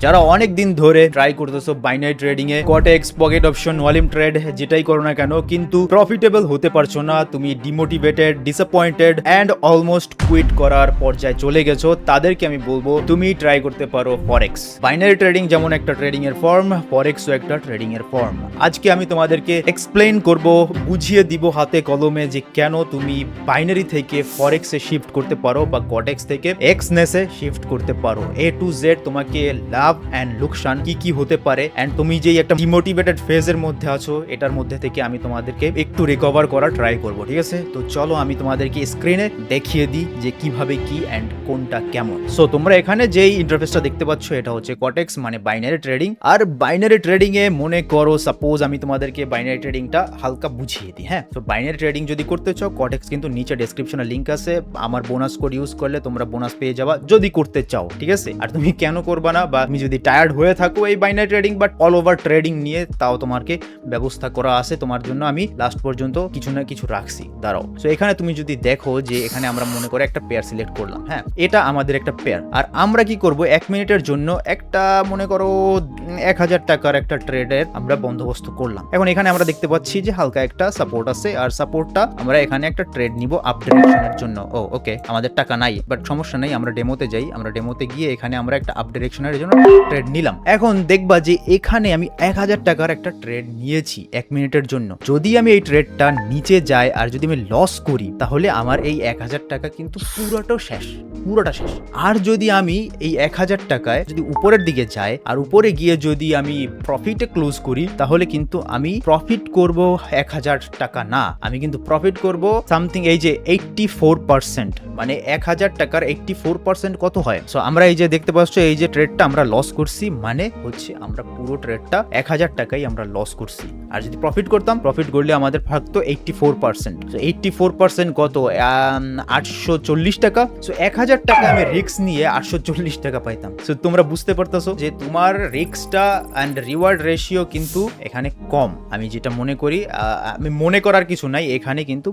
যারা অনেক দিন ধরে ট্রাই করতেছো বাইনারি ট্রেডিং এ Quotex pocket option volume trade যেটাই করো না কেন কিন্তু প্রফিটেবল হতে পারছো না, তুমি demotivated, disappointed and almost quit করার পর্যায়ে চলে গেছো, তাদেরকে আমি বলবো তুমি ট্রাই করতে পারো ফরেক্স। বাইনারি ট্রেডিং যেমন একটা ট্রেডিং এর ফর্ম, ফরেক্সও একটা ট্রেডিং এর ফর্ম। আজকে আমি তোমাদেরকে এক্সপ্লেইন করব, বুঝিয়ে দিব হাতে কলমে যে কেন তুমি বাইনারি থেকে ফরেক্সে শিফট করতে পারো বা কোটেক্স থেকে এক্সনেসে শিফট করতে পারো। এ টু জেড তোমাকে লাভ এন্ড লোকসান কি কি হতে পারে এন্ড তুমি যে একটা ডিমোটিভেটেড ফেজের মধ্যে আছো এটার মধ্যে থেকে আমি তোমাদেরকে একটু রিকভার করার ট্রাই করব, ঠিক আছে? তো চলো আমি তোমাদেরকে স্ক্রিনে দেখিয়ে দিই যে কিভাবে কি এন্ড কোনটা কেমন। সো তোমরা এখানে যেই ইন্টারফেসটা দেখতে পাচ্ছ এটা হচ্ছে কোটেক্স মানে বাইনারি ট্রেডিং। আর বাইনারি ট্রেডিং এ মনে করো সাপোজ আমি তোমাদেরকে বাইনারি ট্রেডিংটা হালকা বুঝিয়ে দিই। হ্যাঁ, তো বাইনারি ট্রেডিং যদি করতে চাও কোটেক্স কিন্তু নিচে ডেসক্রিপশনে লিংক আছে, আমার বোনাস কোড ইউজ করলে তোমরা বোনাস পেয়ে যাবা যদি করতে চাও, ঠিক আছে? আর তুমি কেন করবা না বা তুমি যদি টায়ার্ড হয়ে থাকো এই binary trading but all over trading নিয়ে, তাও তোমাকে ব্যবস্থা করা আছে তোমার জন্য। আমি লাস্ট পর্যন্ত কিছু না কিছু রাখছি, দাঁড়াও। সো এখানে তুমি যদি দেখো যে এখানে আমরা মনে করে একটা পেয়ার সিলেক্ট করলাম। হ্যাঁ, এটা আমাদের একটা পেয়ার। আর আমরা কি করব, 1 মিনিটের জন্য একটা মনে করো 1000 টাকার একটা ট্রেডের আমরা বন্দোবস্ত করলাম। এখন এখানে আমরা দেখতে পাচ্ছি যে হালকা একটা সাপোর্ট আছে, আর সাপোর্টটা আমরা এখানে একটা ট্রেড নিব আপ ডিরেকশনের জন্য। ও ওকে, আমাদের টাকা নাই বাট সমস্যা নাই, আমরা ডেমোতে যাই। আমরা ডেমোতে গিয়ে এখানে আমরা একটা আপ ডিরেকশনের জন্য ট্রেড নিলাম। এখন দেখবা যে এখানে আমি 1000 টাকার একটা ট্রেড নিয়েছি 1 মিনিটের জন্য। যদি আমি এই ট্রেডটা নিচে যাই আর যদি আমি লস করি তাহলে আমার এই 1000 টাকা কিন্তু পুরোটা শেষ। আর যদি আমি এই 1000 টাকায় যদি উপরের দিকে যাই আর উপরে গিয়ে যদি আমি প্রফিটে ক্লোজ করি তাহলে কিন্তু আমি প্রফিট করব 1000 টাকা না, আমি কিন্তু প্রফিট করব সামথিং এই যে 84%। মানে 1000 টাকার 84% কত হয়? সো আমরা এই যে দেখতে পাচ্ছ এই যে ট্রেডটা আমরা লস করছি, মানে হচ্ছে আমরা পুরো ট্রেডটা 1000 টাকাই আমরা লস করছি। আর যদি প্রফিট করতাম, প্রফিট করলে আমাদের থাকতো 84%। সো 84% কত? 840 টাকা। সো 1000 টাকা আমি রিস্ক নিয়ে 840 টাকা পাইতাম। সো তোমরা বুঝতে পারতেছো যে তোমার রিস্কটা এন্ড রিওয়ার্ড রেশিও কিন্তু এখানে কম। আমি যেটা মনে করি, আমি মনে করার কিছু নাই, এখানে কিন্তু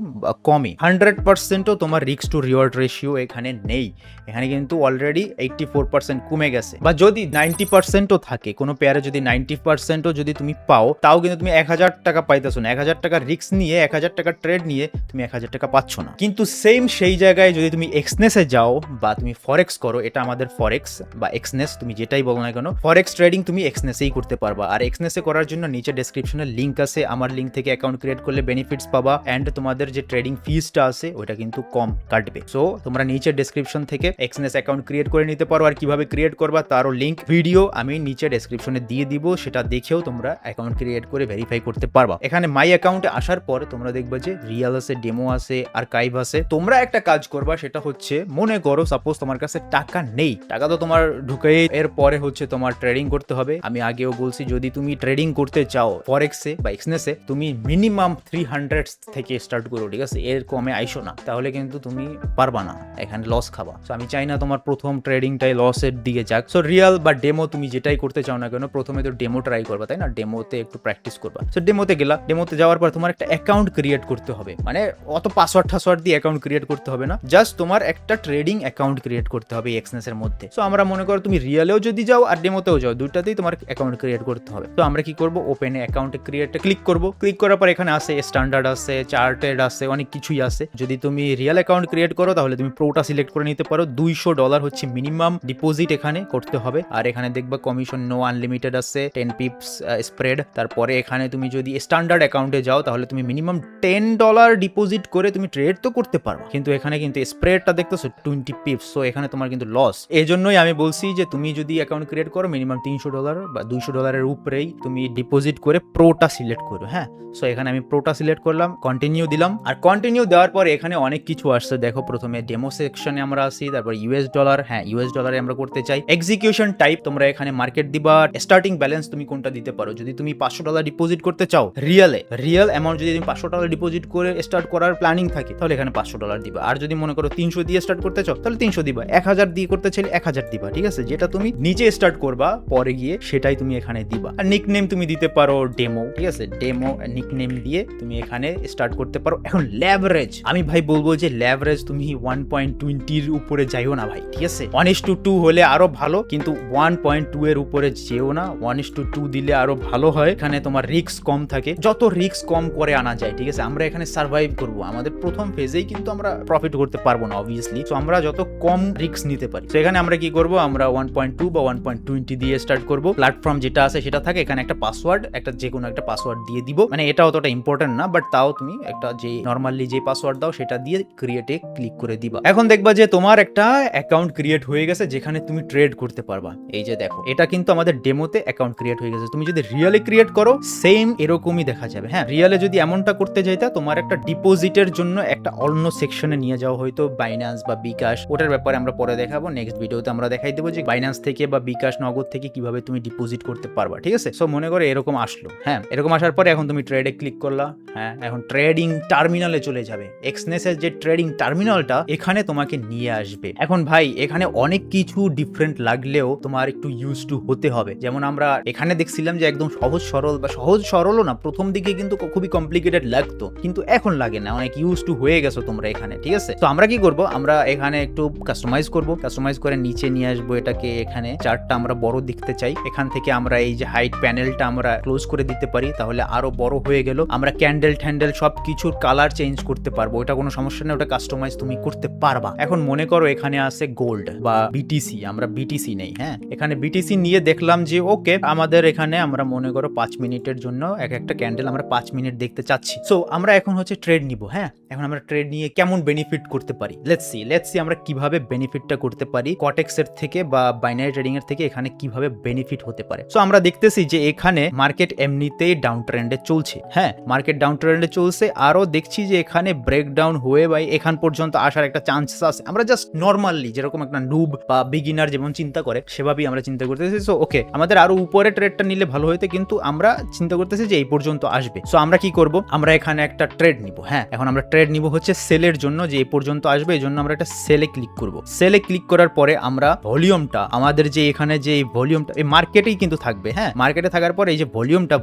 কমই। 100%ও তোমার রিস্ক টু রিওয়ার্ড রেশিও এখানে নেই। এখানে কিন্তু অলরেডি 84% কমে গেছে। বা যদি 90%ও থাকে কোনো পেয়ারে, যদি 90%ও যদি তুমি পাও, তাও কিন্তু তুমি 1000 টাকা পাইতেছো না। 1000 টাকা রিস্ক নিয়ে 1000 টাকা ট্রেড নিয়ে তুমি 1000 টাকা পাচ্ছ না। কিন্তু সেম সেই জায়গায় যদি তুমি এক্সনেসে যাও বা তুমি ফরেক্স করো, এটা আমাদের ফরেক্স বা এক্সনেস তুমি যেটাই বলো না কেন, ফরেক্স ট্রেডিং তুমি এক্সনেসেই করতে পারবা। আর এক্সনেসে করার জন্য নিচে ডেসক্রিপশনে লিংক আছে, আমার লিংক থেকে অ্যাকাউন্ট ক্রিয়েট করলে বেনিফিটস পাবা এন্ড তোমাদের যে ট্রেডিং ফিসটা আছে ওটা কিন্তু কম কাটবে। সো তোমরা নিচে ডেসক্রিপশন থেকে এক্সনেস অ্যাকাউন্ট ক্রিয়েট করে নিতে পারো। আর কিভাবে ক্রিয়েট করবা তারও লিংক ভিডিও আমি নিচে ডেসক্রিপশনে দিয়ে দিব, সেটা দেখেও তোমরা অ্যাকাউন্ট ক্রিয়েট করে ভেরিফাই করতে পারবা। এখানে মাই অ্যাকাউন্টে আসার পর তোমরা দেখবা যে রিয়েল আছে, ডেমো আছে, আর্কাইভ আছে। তোমরা একটা কাজ করবা, সেটা হচ্ছে মনে করো সাপোজ তোমার কাছে টাকা নেই, টাকা তো তোমার ঢুকেই, এর পরে হচ্ছে তোমার ট্রেডিং করতে হবে। আমি আগেও বলছি যদি তুমি ট্রেডিং করতে চাও ফরেক্সে বা এক্সনেসে, তুমি মিনিমাম 300 থেকে স্টার্ট করো, ঠিক আছে? এর কমে আইসো না, তাহলে কিন্তু তুমি পারবা না, এখানে লস খাবা। সো আমি চাই না তোমার প্রথম ট্রেডিংটাই লসের দিকে যাক। সো রিয়েল বা ডেমো তুমি যেটাই করতে চাও না কেন, প্রথমে তো ডেমো ট্রাই করবা, তাই না? ডেমোতে একটু প্র্যাকটিস করবা। সো ডেমোতে গেলা, ডেমোতে যাওয়ার পর তোমার একটা অ্যাকাউন্ট ক্রিয়েট করতে হবে। মানে অত পাসওয়ার্ড দিয়ে অ্যাকাউন্ট ক্রিয়েট করতে হবে না, জাস্ট তোমার একটা ট্রেডিং অ্যাকাউন্ট ক্রিয়েট করতে হবে এক্সনেস এর মধ্যে। সো আমরা মনে করো তুমি রিয়েলেও যদি যাও আর ডেমোতেও যাও, দুইটাতেই তোমার অ্যাকাউন্ট ক্রিয়েট করতে হবে। তো আমরা কি করব, ওপেনে অ্যাকাউন্টে ক্রিয়েটে ক্লিক করব। ক্লিক করার পর এখানে আছে স্ট্যান্ডার্ড আছে, চার্টেড আছে, অনেক কিছুই আছে। যদি তুমি রিয়েল অ্যাকাউন্ট ক্রিয়েট করো তাহলে তুমি প্রোটা সিলেক্ট করে নিতে পারো। $200 হচ্ছে মিনিমাম ডিপোজিট এখানে করতে হবে। আর এখানে দেখবা কমিশন নো আনলিমিটেড আছে, 10 পিপস স্প্রেড। তারপরে এখানে তুমি যদি স্ট্যান্ডার্ড অ্যাকাউন্টে যাও তাহলে তুমি মিনিমাম $10 ডিপোজিট করে তুমি ট্রেড তো করতে পারো, কিন্তু এখানে কিন্তু স্প্রেডটা দেখতেছো 20 পিপস। সো এখানে তোমার কিন্তু লস। এই জন্যই আমি বলছি যে তুমি যদি অ্যাকাউন্ট ক্রিয়েট করো মিনিমাম $300 বা $200 উপরেই তুমি ডিপোজিট করে প্রোটা সিলেক্ট করো। হ্যাঁ, সো এখানে আমি প্রোটা সিলেক্ট করলাম, কন্টিনিউ দিলাম। আর কন্টিনিউ দেওয়ার পর এখানে অনেক কিছু আসছে, দেখো প্রথমে ডেমো সেকশনে আমরা আসি, তারপর ইউএস ডলার। হ্যাঁ, ইউএস ডলারে আমরা করতে চাই। এক্সিকিউশন টাইপ তোমরা এখানে মার্কেট দিবা। স্টার্টিং ব্যালেন্স তুমি কোনটা দিতে পারো, যদি তুমি $500 ডিপোজিট করতে চাও রিয়েল অ্যামাউন্ট যদি তুমি $500 ডিপোজিট করে স্টার্ট করার প্ল্যানিং থাকে তাহলে এখানে $500 দিবা। আর যদি মনে করো 300 দিয়ে স্টার্ট করতে চাও তাহলে 300 দিবা। 1000 দিয়ে করতে চাইলে 1000 দিবা। ঠিক আছে, যেটা তুমি নিজে স্টার্ট করবা পরে গিয়ে সেটাই তুমি এখানে দিবা। আর নিকনেম তুমি দিতে পারো ডেমো। ঠিক আছে, ডেমো নিকনেম দিয়ে তুমি এখানে স্টার্ট করতে পারো। এখন লেভারেজ, আমি ভাই বলবো যে লেভারেজ তুমি 1.20 উপরে যাইও না ভাই। ঠিক আছে, 1:2 হলে আরো ভালো, কিন্তু 1.2 এর উপরে যেও না। 1:2 দিলে আরো ভালো হয়, এখানে তোমার রিস্ক কম থাকে। যত রিস্ক কম করে আনা যায়, ঠিক আছে, আমরা এখানে সার্ভাইভ করবো। আমাদের প্রথম ফেজেই কিন্তু আমরা প্রফিট করতে পারবো না অবভিয়াসলি। তো আমরা যত কম রিস্ক নিতে পারি। তো এখানে আমরা কি করবো, আমরা 1.2 বা 1.20 দিয়ে স্টার্ট করবো। প্ল্যাটফর্ম যেটা আছে সেটা থাকে, এখানে একটা পাসওয়ার্ড, একটা যে কোনো একটা পাসওয়ার্ড দিয়ে দিব। মানে এটা অতটা ইম্পর্টেন্ট না, বাট তাও তুমি একটা যে নর্মালি যে পাসওয়ার্ড দাও সেটা দিয়ে ক্রিয়েটে ক্লিক করে দিবা। এখন দেখবা যে তোমার একটা অ্যাকাউন্ট ক্রিয়েট হয়ে গেছে যেখানে তুমি ট্রেড করতে পারবা। এই যে দেখো, এটা কিন্তু আমাদের ডেমোতে অ্যাকাউন্ট ক্রিয়েট হয়ে গেছে। তুমি যদি রিয়েলে ক্রিয়েট করো সেম এরকমই দেখা যাবে। হ্যাঁ, রিয়েলে যদি এমনটা করতে যাইতা, তোমার একটা ডিপোজিটের জন্য একটা অন্য সেকশনে নিয়ে যাওয়া হয়তো বাইন্যান্স বা বিকাশ। ওটার ব্যাপারে আমরা পরে দেখাবো, নেক্সট ভিডিওতে আমরা দেখাই দেবো যে বাইন্যান্স থেকে বা বিকাশ নগদ থেকে কিভাবে তুমি ডিপোজিট করতে পারবা। ঠিক আছে, সো মনে করে এরকম আসলো। হ্যাঁ, এরকম আসার পরে এখন তুমি ট্রেডে ক্লিক করলা। হ্যাঁ, এখন ট্রেডিং টার্মিনালে চলে যাবে। এক্সনেসের যে ট্রেডিং টার্মিনালটা এখানে তোমাকে নিয়ে আসবে। এখন ভাই এখানে অনেক কিছু ডিফারেন্ট লাগলেও তোমার একটু ইউজ টু হতে হবে। যেমন আমরা এখানে দেখছিলাম যে একদম সহজ সরল, বা সহজ সরলও না, প্রথম দিকে কিন্তু খুবই কমপ্লিকেটেড লাগতো, কিন্তু এখন লাগে না, অনেক ইউজ টু হয়ে গেছো তোমরা এখানে। ঠিক আছে, তো আমরা কি করব, আমরা এখানে একটু কাস্টমাইজ করব। কাস্টমাইজ করে নিচে নিয়ে আসবো এটাকে। এখানে চার্টটা আমরা বড় দেখতে চাই, এখান থেকে আমরা এই যে হাইট প্যানেলটা আমরা ক্লোজ করে দিতে পারি, তাহলে আরো বড় হয়ে গেল। আমরা ক্যান্ডেল ট্যান্ডেল সব কিছুর কালার চেঞ্জ করতে পারবো, এটা কোনো সমস্যা নেই, ওটা কাস্টমাইজ তুমি করতে পারবা। এখন মনে করো এখানে আছে গোল্ড বা বিটিসি, আমরা বিটিসি নেই। হ্যাঁ, এখানে বিটিসি নিয়ে দেখলাম যে ওকে, আমাদের এখানে আমরা মনে করো 5 মিনিটের জন্য এক একটা ক্যান্ডেল আমরা 5 মিনিট দেখতে চাচ্ছি। সো আমরা এখন হচ্ছে ট্রেড নিব। হ্যাঁ, এখন আমরা ট্রেড নিয়ে কেমন বেনিফিট করতে পারি, লেটস সি আমরা কিভাবে বেনিফিটটা করতে পারি কোটেক্স এর থেকে বা বাইনারি ট্রেডিং এর থেকে, এখানে কিভাবে বেনিফিট হতে পারে। সো আমরা দেখতেছি যে এখানে মার্কেট এমনিতেই ডাউন ট্রেন্ডে চলছে। হ্যাঁ, মার্কেট ডাউন ট্রেন্ডে চলছে, আরো দেখছি যে এখানে ব্রেকডাউন হয়ে ভাই এখান পর্যন্ত আসার একটা চান্সেস আছে। আমরা জাস্ট নর্মালি যেরকম একটা নুব বা বিগিনার যেমন চিন্তা করে সেভাবেই আমরা চিন্তা করতেছি। সো ওকে, আমাদের আরো উপরে ট্রেডটা নিলে ভালো হইতে, কিন্তু আমরা চিন্তা করতেছি যে এই পর্যন্ত আসবে। সো আমরা কি করব, আমরা এখানে একটা ট্রেড নিব। হ্যাঁ, এখন আমরা ট্রেড নিব হচ্ছে সেলের জন্য, যে এই পর্যন্ত আসবে, এই জন্য আমরা একটা সেলে ক্লিক করব। সেলে ক্লিক করার পরে আমরা ভলিউমটা, আমাদের যে এখানে যে ভলিউমটা এই মার্কেটেই কিন্তু থাকবে। হ্যাঁ, মার্কেটে থাকার পরে এই যে ভলিউমটা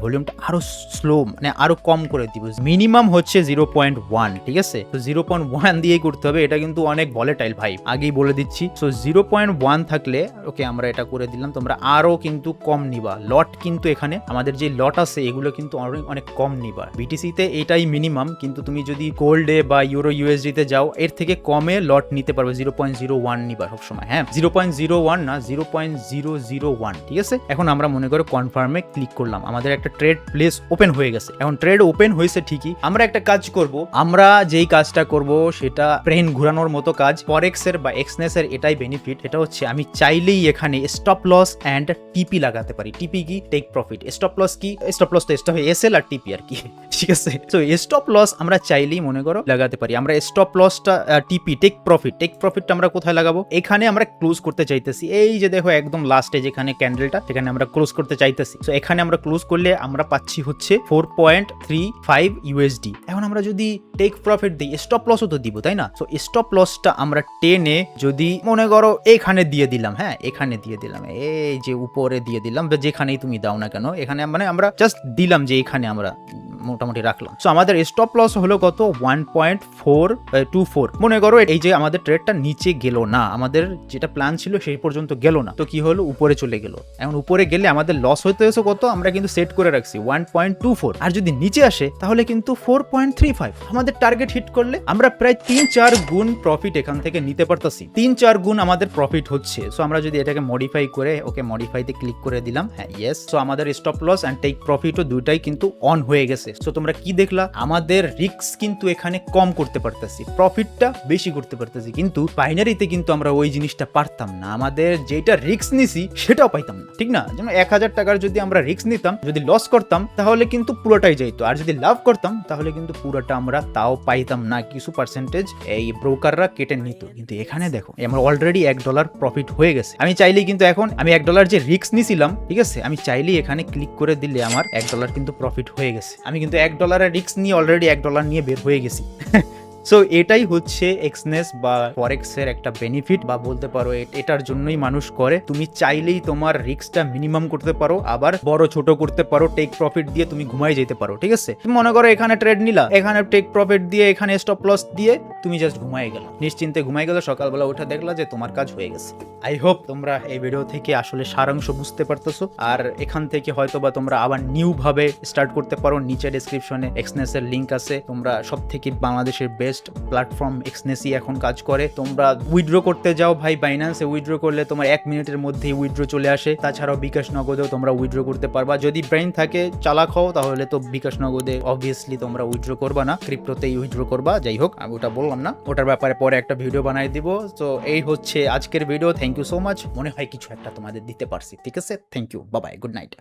আরো স্লো, মানে আরো কম করে দিব। মিনিমাম হচ্ছে 0.1। ঠিক আছে, তো 0.1 দিয়েই করতে হবে, এটা কিন্তু অনেক ভলেটাইল ভাই, আগেই বলে দিচ্ছি। সো 0.1 থাকলে ওকে, আমরা এটা করে দিলাম। তোমরা আরো কিন্তু কম নিবা লট, কিন্তু এখানে আমাদের যে লট আছে এগুলো কিন্তু অনেক কম নিবা। বিটিসিতে এটাই মিনিমাম, কিন্তু তুমি যদি গোল্ডে বা ইউরো ইউএসডি তে যাও এর থেকে কমে লট নিতে পারবে। 0.01 নিবা সবসময়। হ্যাঁ, 0.01 না, 0.001। ঠিক আছে, এখন আমরা মনে করো কনফার্মে ক্লিক করলাম, আমাদের একটা ট্রেড প্লেস ওপেন হয়ে গেছে। এখন ট্রেড ওপেন হয়েছে ঠিকই, আমরা একটা কাজ করব, আমরা যেই কাজটা করব সেটা ব্রেন ঘোরানোর মতো কাজ। ফরেক্স এর বা এক্সনেস এর এটাই বেনিফিট, এটা হচ্ছে আমি চাইলেই এখানে স্টপ লস এন্ড টিপি লাগাতে পারি। টিপি কি, টেক প্রফিট। স্টপ লস কি, স্টপ লস তো স্টপ এসএল আর টিপি আর কি। ঠিক আছে, তো স্টপ লস আমরা চাইলেই মনে করো লাগাতে পারি। আমরা স্টপ লসটা টিপি, টেক প্রফিটটা আমরা কোথায় লাগাবো, এখানে আমরা ক্লোজ করতে চাইতেছি। এই যে দেখো একদম লাস্টে যেখানে ক্যান্ডেলটা, সেখানে আমরা ক্লোজ করতে চাইতেছি। তো এখানে আমরা ক্লোজ করলে আমরা পাচ্ছি হচ্ছে 4.35 ইউএসডি। এখন আমরা যদি টেক প্রফিট দিই, স্টপ লসও তো দিব, তাই না? সো স্টপ লসটা আমরা টেনে যদি মনে করো এখানে দিয়ে দিলাম। হ্যাঁ, এখানে দিয়ে দিলাম, এই যে উপরে দিয়ে দিলাম, যেখানেই তুমি দাও না কেন, এখানে মানে আমরা জাস্ট দিলাম যে এখানে আমরা মোটামুটি রাখলাম। সো আমাদের স্টপ লস হলো কত, 1.424। মনে করো এই যে আমাদের ট্রেডটা নিচে গেল না, আমাদের যেটা প্ল্যান ছিল সেই পর্যন্ত গেল না, তো কি হলো, উপরে চলে গেল। এখন উপরে গেলে আমাদের লস হইতে হয়েছে কত, আমরা কিন্তু সেট করে রাখছি 1.24, আর যদি নিচে আসে তাহলে কিন্তু 4.35। আমাদের টার্গেট হিট করলে আমরা প্রায় 3-4 গুণ প্রফিট এখান থেকে নিতে পারতাছি। 3-4 গুণ আমাদের প্রফিট হচ্ছে। সো আমরা যদি এটাকে মডিফাই করে, ওকে মডিফাইতে ক্লিক করে দিলাম। হ্যাঁ, ইয়েস। সো আমাদের স্টপ লস এন্ড টেক প্রফিটও দুইটাই কিন্তু অন হয়ে গেছে। সো তোমরা কি দেখলা, আমাদের রিস্ক কিন্তু এখানে কম করতে পারতেছি, প্রফিটটা বেশি করতে পারতেছি, কিন্তু বাইনারিতে কিন্তু আমরা ওই জিনিসটা পারতাম না, আমাদের যেটা রিস্ক নিছি সেটাও পাইতাম না, ঠিক না? যেমন 1000 টাকার যদি আমরা রিস্ক নিতাম, যদি লস করতাম তাহলে কিন্তু পুরোটাই যাইতো, আর যদি লাভ করতাম তাহলে কিন্তু পুরোটা আমরা তাও পাইতাম না, কিছু পার্সেন্টেজ এই ব্রোকাররা কেটে নিত। কিন্তু এখানে দেখো আমার অলরেডি $1 প্রফিট হয়ে গেছে, আমি চাইলেই কিন্তু এখন আমি $1 যে রিস্ক নিছিলাম, ঠিক আছে, আমি চাইলেই এখানে ক্লিক করে দিলে আমার $1 কিন্তু প্রফিট হয়ে গেছে, আমি কিন্তু $1 রিস্ক নিয়ে অলরেডি $1 নিয়ে বের হয়ে গেছি। সো এটাই হচ্ছে এক্সনেস বা ফরেক্সের একটা বেনিফিট, বা বলতে পারো এটার জন্যই মানুষ করে। তুমি চাইলেই তোমার রিস্কটা মিনিমাম করতে পারো, আবার বড় ছোট করতে পারো, টেক প্রফিট দিয়ে তুমি ঘুমাই যেতে পারো, ঠিক আছে? তুমি মনে করো এখানে ট্রেড নিলা, এখানে টেক প্রফিট দিয়ে, এখানে স্টপ লস দিয়ে তুমি জাস্ট ঘুমাই গেল, নিশ্চিন্তে ঘুমাই গেল, সকালবেলা উঠে দেখলা যে তোমার কাজ হয়ে গেছে। আই হোপ তোমরা এই ভিডিও থেকে আসলে সারাংশ বুঝতে পারতেছো, আর এখান থেকে হয়তো বা তোমরা আবার নিউ ভাবে স্টার্ট করতে পারো। নিচে ডেসক্রিপশনে এক্সনেসের লিংক আছে, তোমরা সব থেকে বাংলাদেশের বেস্ট প্ল্যাটফর্ম এক্সনেসই এখন কাজ করে। তোমরা উইথড্র করতে যাও ভাই, বাইন্যান্সে উইথড্র করলে তোমার 1 মিনিটের মধ্যেই উইথড্র চলে আসে, তাছাড়াও বিকাশ নগদেও তোমরা উইথড্র করতে পারবা। যদি ব্রেইন থাকে, চালাক হও, তাহলে তো বিকাশ নগদে অবভিয়াসলি তোমরা উইথড্র করবা না, ক্রিপ্টোতেই উইথড্র করবা। যাই হোক, আমি ওটা বললাম না, ওটার ব্যাপারে পরে একটা ভিডিও বানাই দিব। তো এই হচ্ছে আজকের video, thank you so much, মনে হয় কিছু একটা তোমাদের দিতে পারছি, ঠিক আছে? Thank you, bye bye, good night.